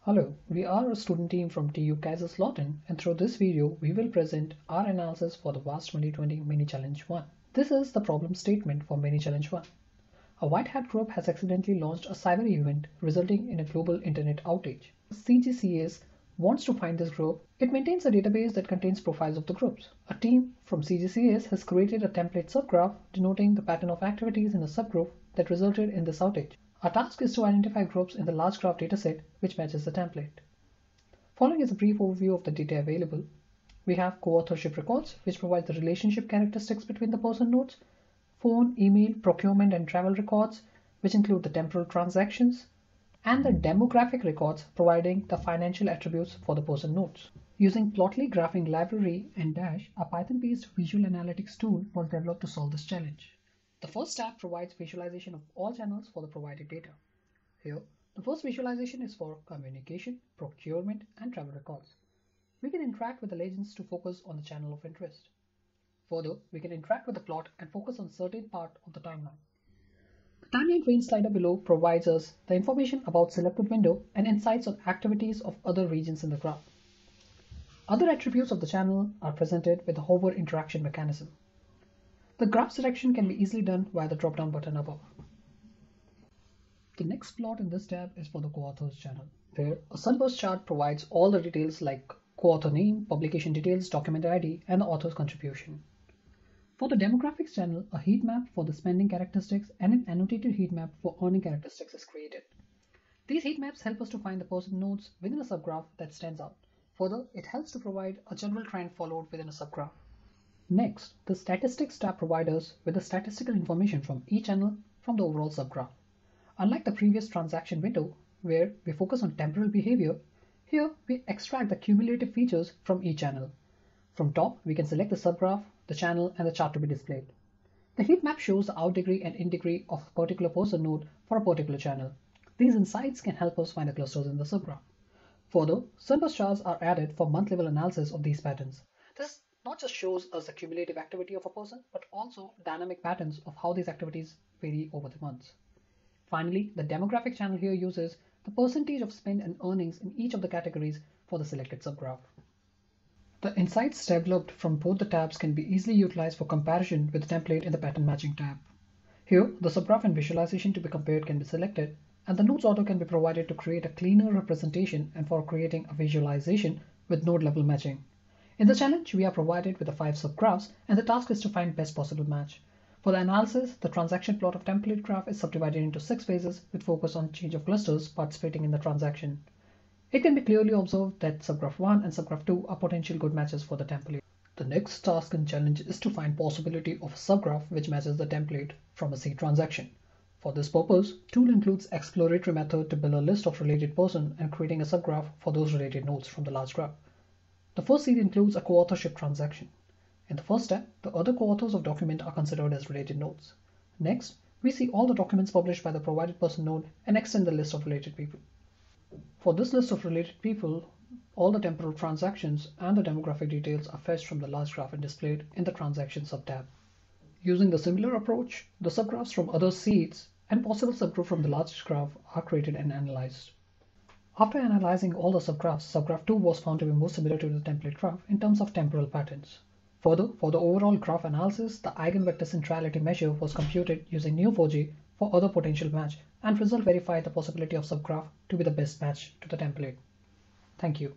Hello, we are a student team from TU Kaiserslautern, and through this video we will present our analysis for the VAST 2020 Mini Challenge 1. This is the problem statement for Mini Challenge 1. A white hat group has accidentally launched a cyber event resulting in a global internet outage. CGCS wants to find this group. It maintains a database that contains profiles of the groups. A team from CGCS has created a template subgraph denoting the pattern of activities in a subgroup that resulted in this outage. Our task is to identify groups in the large graph dataset which matches the template. Following is a brief overview of the data available. We have co-authorship records, which provide the relationship characteristics between the person nodes, phone, email, procurement, and travel records, which include the temporal transactions, and the demographic records providing the financial attributes for the person nodes. Using Plotly Graphing Library and Dash, a Python-based visual analytics tool was developed to solve this challenge. The first tab provides visualization of all channels for the provided data. Here, the first visualization is for communication, procurement, and travel records. We can interact with the legends to focus on the channel of interest. Further, we can interact with the plot and focus on certain part of the timeline. The timeline range slider below provides us the information about selected window and insights on activities of other regions in the graph. Other attributes of the channel are presented with the hover interaction mechanism. The graph selection can be easily done via the drop-down button above. The next plot in this tab is for the co-authors channel. Here, a sunburst chart provides all the details like co-author name, publication details, document ID, and the author's contribution. For the demographics channel, a heat map for the spending characteristics and an annotated heat map for earning characteristics is created. These heat maps help us to find the person nodes within a subgraph that stands out. Further, it helps to provide a general trend followed within a subgraph. Next, the Statistics tab provides us with the statistical information from each channel from the overall subgraph. Unlike the previous transaction window, where we focus on temporal behavior, here we extract the cumulative features from each channel. From top, we can select the subgraph, the channel, and the chart to be displayed. The heat map shows the out degree and in degree of a particular person node for a particular channel. These insights can help us find the clusters in the subgraph. Further, sunburst charts are added for month-level analysis of these patterns. This not just shows us the cumulative activity of a person, but also dynamic patterns of how these activities vary over the months. Finally, the demographic channel here uses the percentage of spend and earnings in each of the categories for the selected subgraph. The insights developed from both the tabs can be easily utilized for comparison with the template in the pattern matching tab. Here, the subgraph and visualization to be compared can be selected, and the nodes order can be provided to create a cleaner representation and for creating a visualization with node level matching. In the challenge, we are provided with the 5 subgraphs, and the task is to find best possible match. For the analysis, the transaction plot of template graph is subdivided into 6 phases with focus on change of clusters participating in the transaction. It can be clearly observed that subgraph 1 and subgraph 2 are potential good matches for the template. The next task in challenge is to find possibility of a subgraph which matches the template from a seed transaction. For this purpose, tool includes exploratory method to build a list of related person and creating a subgraph for those related nodes from the large graph. The first seed includes a co-authorship transaction. In the first step, the other co-authors of document are considered as related nodes. Next, we see all the documents published by the provided person node and extend the list of related people. For this list of related people, all the temporal transactions and the demographic details are fetched from the large graph and displayed in the transaction subtab. Using the similar approach, the subgraphs from other seeds and possible subgroup from the large graph are created and analyzed. After analyzing all the subgraphs, subgraph 2 was found to be more similar to the template graph in terms of temporal patterns. Further, for the overall graph analysis, the eigenvector centrality measure was computed using Neo4j for other potential match, and result verified the possibility of subgraph to be the best match to the template. Thank you.